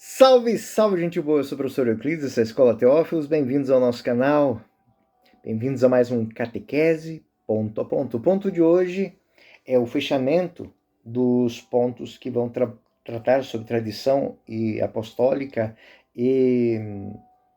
Salve, salve, gente boa! Eu sou o professor Euclides, essa é a Escola Teófilos. Bem-vindos ao nosso canal. Bem-vindos a mais um Catequese Ponto a Ponto. O ponto de hoje é o fechamento dos pontos que vão tratar sobre tradição e apostólica e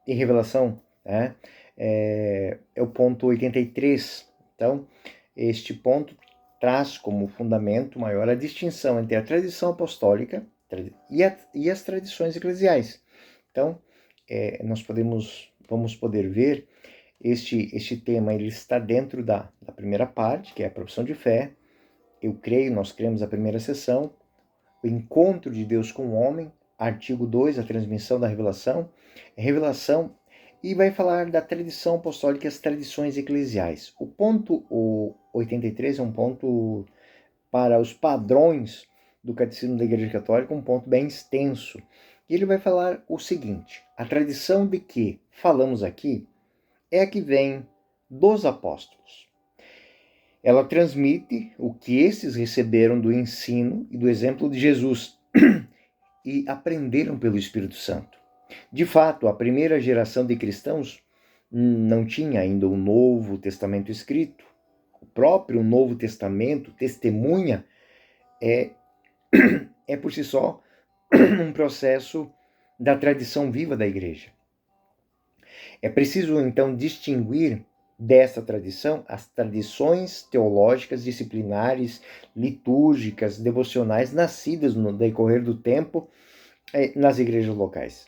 revelação, né? É o ponto 83. Então, este ponto traz como fundamento maior a distinção entre a tradição apostólica e as tradições eclesiais. Então, nós vamos poder ver este tema, ele está dentro da primeira parte, que é a profissão de fé. Eu creio, nós cremos a primeira sessão, o encontro de Deus com o homem, artigo 2, a transmissão da revelação, e vai falar da tradição apostólica e as tradições eclesiais. O ponto 83 é um ponto para os padrões do Catecismo da Igreja Católica, um ponto bem extenso. E ele vai falar o seguinte: a tradição de que falamos aqui é a que vem dos apóstolos. Ela transmite o que esses receberam do ensino e do exemplo de Jesus e aprenderam pelo Espírito Santo. De fato, a primeira geração de cristãos não tinha ainda o Novo Testamento escrito. O próprio Novo Testamento testemunha é por si só um processo da tradição viva da Igreja. É preciso, então, distinguir dessa tradição as tradições teológicas, disciplinares, litúrgicas, devocionais, nascidas no decorrer do tempo nas igrejas locais.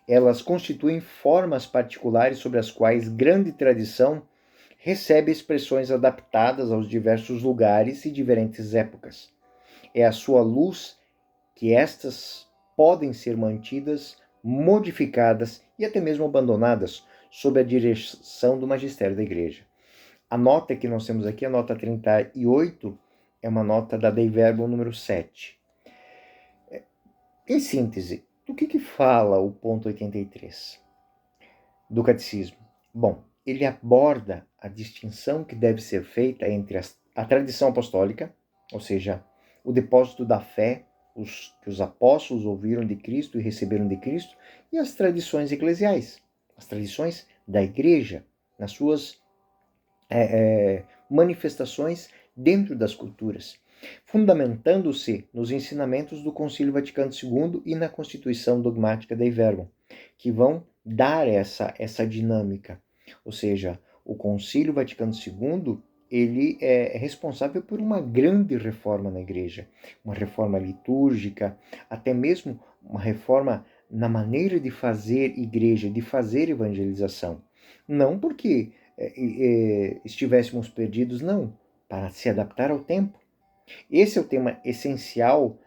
Elas constituem formas particulares sobre as quais grande tradição recebe expressões adaptadas aos diversos lugares e diferentes épocas. É a sua luz que estas podem ser mantidas, modificadas e até mesmo abandonadas sob a direção do magistério da Igreja. A nota que nós temos aqui, a nota 38, é uma nota da Dei Verbum número 7. Em síntese, do que fala o ponto 83 do Catecismo? Bom, ele aborda a distinção que deve ser feita entre a tradição apostólica, ou seja, o depósito da fé, que os apóstolos ouviram de Cristo e receberam de Cristo, e as tradições eclesiais, as tradições da Igreja, nas suas manifestações dentro das culturas, fundamentando-se nos ensinamentos do Concílio Vaticano II e na Constituição Dogmática Dei Verbum, que vão dar essa dinâmica. Ou seja, o Concílio Vaticano II ele é responsável por uma grande reforma na Igreja, uma reforma litúrgica, até mesmo uma reforma na maneira de fazer igreja, de fazer evangelização. Não porque estivéssemos perdidos, não, para se adaptar ao tempo. Esse é o tema essencial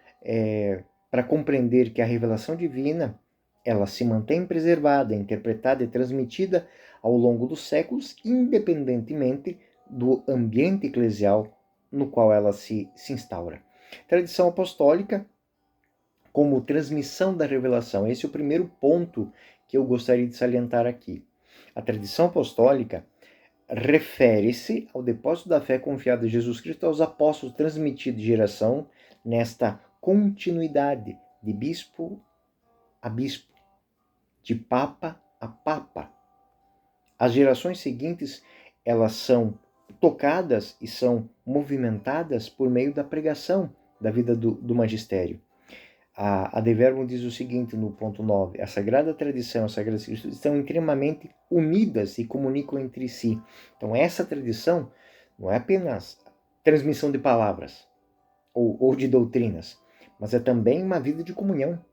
para compreender que a revelação divina ela se mantém preservada, interpretada e transmitida ao longo dos séculos, independentemente do ambiente eclesial no qual ela se instaura. Tradição apostólica como transmissão da revelação. Esse é o primeiro ponto que eu gostaria de salientar aqui. A tradição apostólica refere-se ao depósito da fé confiada em Jesus Cristo aos apóstolos, transmitido de geração nesta continuidade de bispo a bispo, de papa a papa. As gerações seguintes, elas são tocadas e são movimentadas por meio da pregação da vida do magistério. A Dei Verbum diz o seguinte no ponto 9: a Sagrada Tradição e a Sagrada Escritura estão intimamente unidas e comunicam entre si. Então, essa tradição não é apenas transmissão de palavras ou de doutrinas, mas é também uma vida de comunhão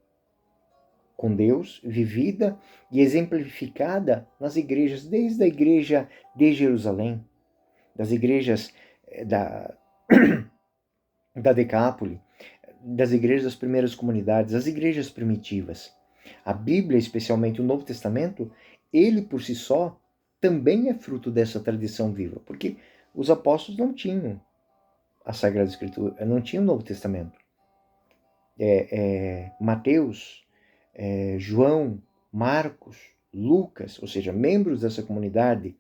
com Deus, vivida e exemplificada nas igrejas, desde a igreja de Jerusalém, das igrejas da Decápole, das igrejas das primeiras comunidades, as igrejas primitivas. A Bíblia, especialmente o Novo Testamento, ele por si só também é fruto dessa tradição viva, porque os apóstolos não tinham a Sagrada Escritura, não tinham o Novo Testamento. Mateus, João, Marcos, Lucas, ou seja, membros dessa comunidade,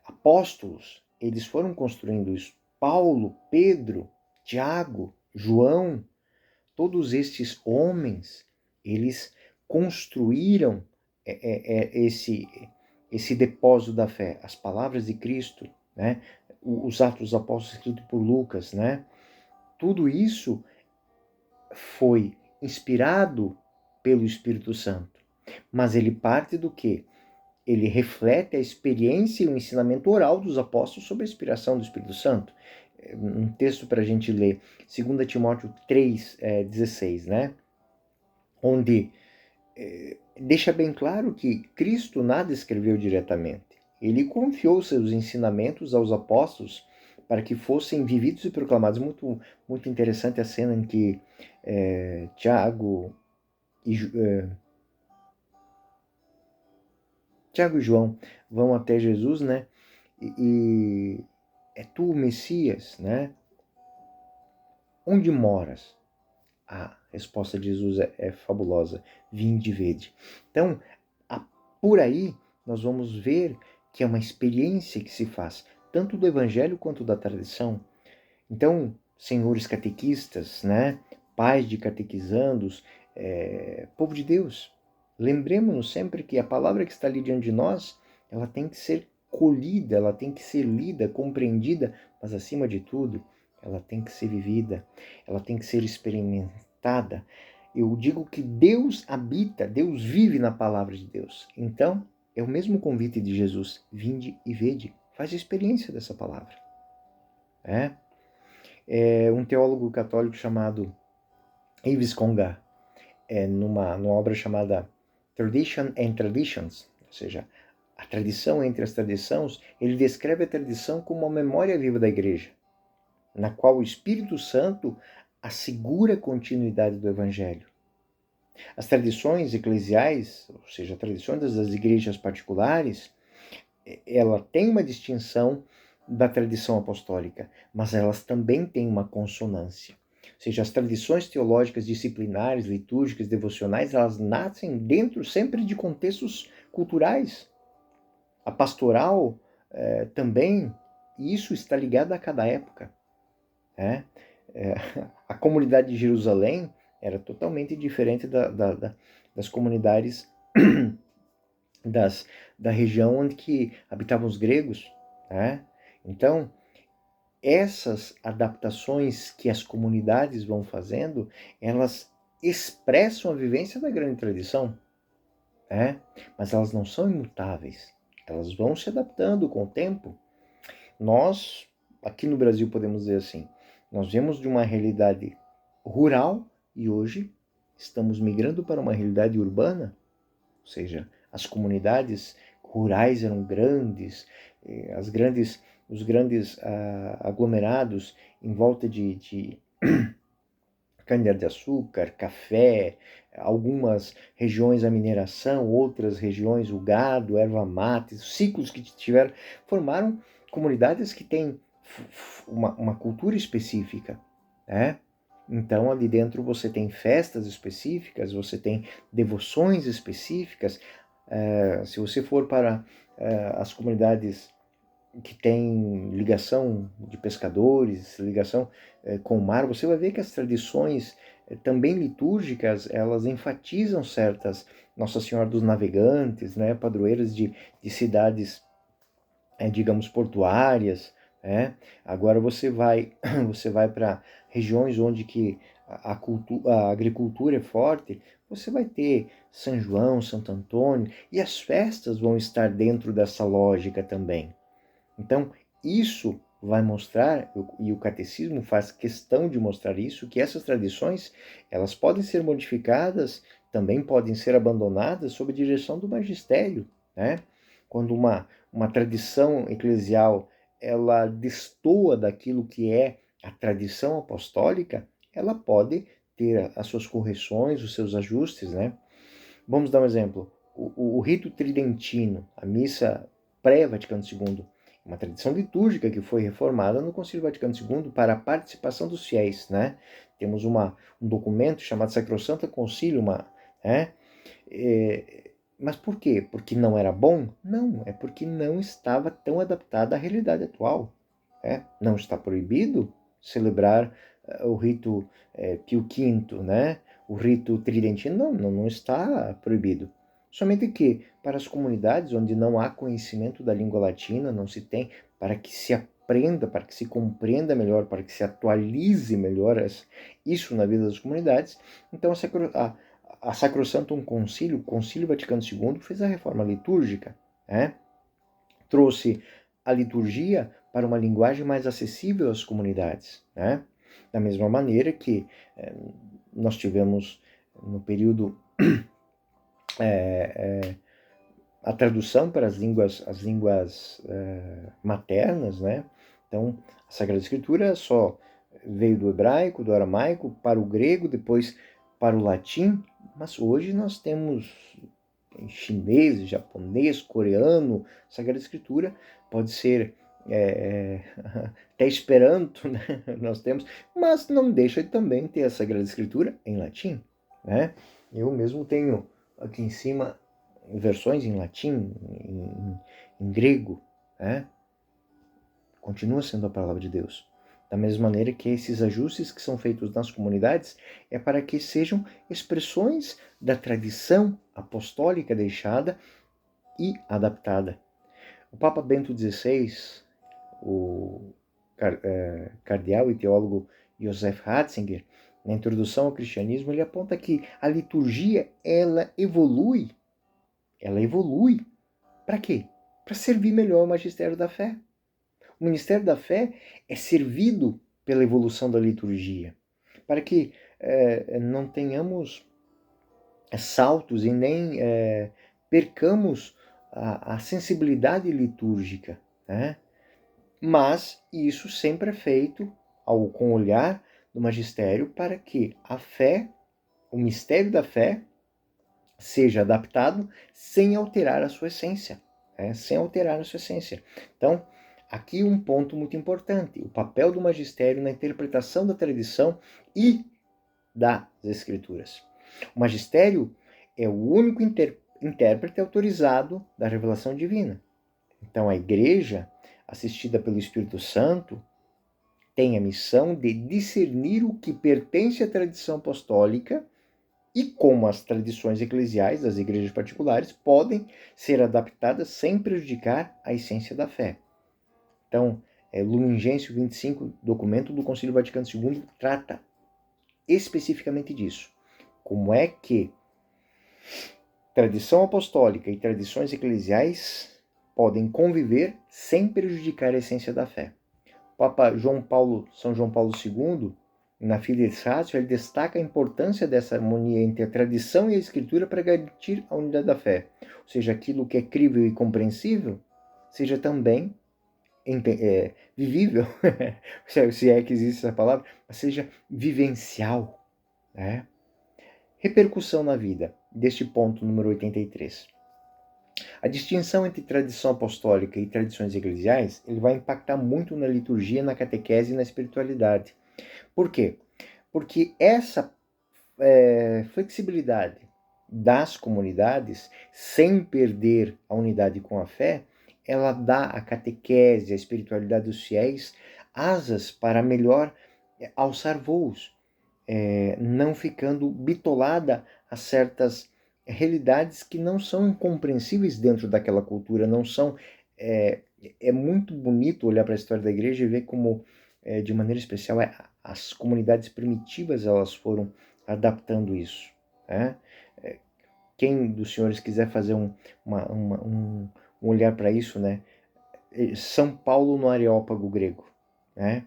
apóstolos, eles foram construindo isso. Paulo, Pedro, Tiago, João, todos estes homens, eles construíram esse depósito da fé, as palavras de Cristo, né? Os Atos dos Apóstolos escritos por Lucas, né? Tudo isso foi inspirado pelo Espírito Santo. Mas ele parte do quê? Ele reflete a experiência e o ensinamento oral dos apóstolos sobre a inspiração do Espírito Santo. Um texto para a gente ler, 2 Timóteo 3:16, né? Onde deixa bem claro que Cristo nada escreveu diretamente. Ele confiou seus ensinamentos aos apóstolos para que fossem vividos e proclamados. Muito, muito interessante a cena em que Tiago e João vão até Jesus, né? E é tu o Messias, né? Onde moras? A resposta de Jesus é fabulosa. Vinde e vede. Então, por aí, nós vamos ver que é uma experiência que se faz, tanto do Evangelho quanto da tradição. Então, senhores catequistas, né? Pais de catequizandos, povo de Deus, lembremos-nos sempre que a palavra que está ali diante de nós, ela tem que ser colhida, ela tem que ser lida, compreendida, mas acima de tudo, ela tem que ser vivida, ela tem que ser experimentada. Eu digo que Deus habita, Deus vive na palavra de Deus. Então, é o mesmo convite de Jesus, vinde e vede, faz a experiência dessa palavra. Um teólogo católico chamado Yves Congar, numa obra chamada Tradition and Traditions, ou seja, a tradição entre as tradições, ele descreve a tradição como uma memória viva da igreja, na qual o Espírito Santo assegura a continuidade do Evangelho. As tradições eclesiais, ou seja, as tradições das igrejas particulares, ela tem uma distinção da tradição apostólica, mas elas também têm uma consonância. Ou seja, as tradições teológicas, disciplinares, litúrgicas, devocionais, elas nascem dentro sempre de contextos culturais. A pastoral também, isso está ligado a cada época. A comunidade de Jerusalém era totalmente diferente das comunidades da região onde que habitavam os gregos. Então, essas adaptações que as comunidades vão fazendo, elas expressam a vivência da grande tradição, mas elas não são imutáveis, elas vão se adaptando com o tempo. Nós, aqui no Brasil, podemos dizer assim, nós viemos de uma realidade rural e hoje estamos migrando para uma realidade urbana, ou seja, as comunidades rurais eram grandes, os grandes aglomerados em volta de cana-de-açúcar, café, algumas regiões a mineração, outras regiões o gado, erva mate, os ciclos que tiveram, formaram comunidades que têm uma cultura específica, Então, ali dentro você tem festas específicas, você tem devoções específicas. Se você for para as comunidades que têm ligação de pescadores, ligação com o mar, você vai ver que as tradições também litúrgicas, elas enfatizam certas, Nossa Senhora dos Navegantes, padroeiras de cidades, digamos, portuárias. Agora você vai para regiões onde que a agricultura é forte, você vai ter São João, Santo Antônio, e as festas vão estar dentro dessa lógica também. Então, isso vai mostrar, e o catecismo faz questão de mostrar isso, que essas tradições, elas podem ser modificadas, também podem ser abandonadas sob a direção do magistério, Quando uma tradição eclesial, ela destoa daquilo que é a tradição apostólica, ela pode ter as suas correções, os seus ajustes, Vamos dar um exemplo. O rito tridentino, a missa pré-Vaticano II, uma tradição litúrgica que foi reformada no Concílio Vaticano II para a participação dos fiéis, Temos um documento chamado Sacrosanto Concílio, mas por quê? Porque não era bom? Não, é porque não estava tão adaptado à realidade atual. Não está proibido celebrar o rito Pio V, né? O rito tridentino, não está proibido. Somente que, para as comunidades onde não há conhecimento da língua latina, não se tem, para que se aprenda, para que se compreenda melhor, para que se atualize melhor isso na vida das comunidades, então a Sacrosantum Concílio, o Concílio Vaticano II, fez a reforma litúrgica, né? Trouxe a liturgia para uma linguagem mais acessível às comunidades, né? Da mesma maneira que nós tivemos no período a tradução para as línguas maternas, né? Então, a Sagrada Escritura só veio do hebraico, do aramaico, para o grego, depois para o latim, mas hoje nós temos em chinês, japonês, coreano, Sagrada Escritura pode ser até Esperanto, né? Nós temos, mas não deixa de também ter a Sagrada Escritura em latim, né? Eu mesmo tenho aqui em cima versões em latim, em grego, né? Continua sendo a palavra de Deus. Da mesma maneira que esses ajustes que são feitos nas comunidades é para que sejam expressões da tradição apostólica deixada e adaptada. O Papa Bento XVI, o cardeal e teólogo Joseph Ratzinger, na introdução ao cristianismo, ele aponta que a liturgia, ela evolui para quê? Para servir melhor o magistério da fé. O ministério da fé é servido pela evolução da liturgia, para que não tenhamos saltos e nem percamos a sensibilidade litúrgica, né? Mas isso sempre é feito com o olhar do magistério para que a fé, o mistério da fé, seja adaptado sem alterar a sua essência, sem alterar a sua essência. Então, aqui um ponto muito importante, o papel do magistério na interpretação da tradição e das escrituras. O magistério é o único intérprete autorizado da revelação divina. Então, a igreja, assistida pelo Espírito Santo, tem a missão de discernir o que pertence à tradição apostólica e como as tradições eclesiais das igrejas particulares podem ser adaptadas sem prejudicar a essência da fé. Então, Lumen Gentium 25, documento do Concílio Vaticano II, trata especificamente disso. Como é que tradição apostólica e tradições eclesiais podem conviver sem prejudicar a essência da fé. Papa São João Paulo II, na Fides Ratio, ele destaca a importância dessa harmonia entre a tradição e a escritura para garantir a unidade da fé. Ou seja, aquilo que é crível e compreensível seja também vivível, se é que existe essa palavra, mas seja vivencial, né? Repercussão na vida, deste ponto número 83. A distinção entre tradição apostólica e tradições eclesiais, ele vai impactar muito na liturgia, na catequese e na espiritualidade. Por quê? Porque essa flexibilidade das comunidades, sem perder a unidade com a fé, ela dá à catequese, à espiritualidade dos fiéis, asas para melhor alçar voos, não ficando bitolada a certas realidades que não são incompreensíveis dentro daquela cultura, não são... É muito bonito olhar para a história da igreja e ver como, de maneira especial, as comunidades primitivas elas foram adaptando isso, né? Quem dos senhores quiser fazer um olhar para isso, né? São Paulo no Areópago grego, né?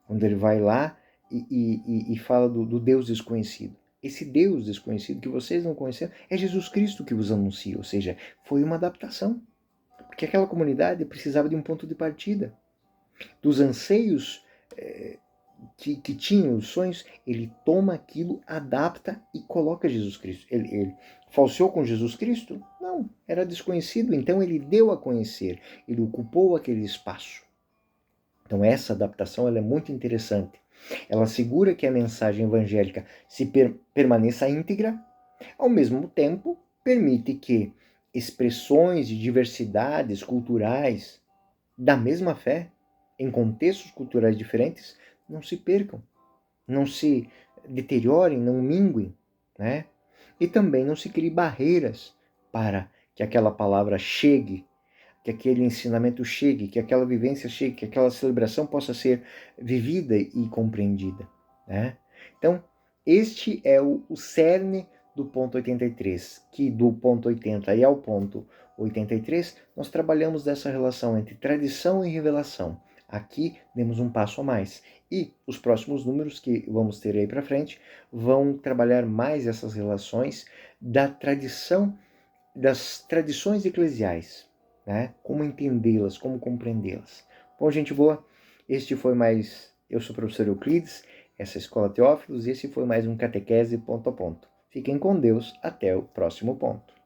Onde ele vai lá e fala do Deus desconhecido. Esse Deus desconhecido que vocês não conheceram é Jesus Cristo que vos anuncia, ou seja, foi uma adaptação, porque aquela comunidade precisava de um ponto de partida. Dos anseios que tinham os sonhos, ele toma aquilo, adapta e coloca Jesus Cristo. Ele falseou com Jesus Cristo? Não, era desconhecido, então ele deu a conhecer, ele ocupou aquele espaço. Então essa adaptação ela é muito interessante. Ela assegura que a mensagem evangélica permaneça íntegra, ao mesmo tempo permite que expressões de diversidades culturais da mesma fé, em contextos culturais diferentes, não se percam. não se deteriorem, não minguem, né? E também não se crie barreiras para que aquela palavra chegue, que aquele ensinamento chegue, que aquela vivência chegue, que aquela celebração possa ser vivida e compreendida, né? Então, este é o cerne do ponto 83, que do ponto 80 e ao ponto 83, nós trabalhamos dessa relação entre tradição e revelação. Aqui demos um passo a mais. E os próximos números que vamos ter aí para frente vão trabalhar mais essas relações da tradição, das tradições eclesiais, né? Como entendê-las, como compreendê-las. Bom, gente boa, este foi mais... Eu sou o professor Euclides, essa é a Escola Teófilos, e esse foi mais um Catequese Ponto a Ponto. Fiquem com Deus, até o próximo ponto.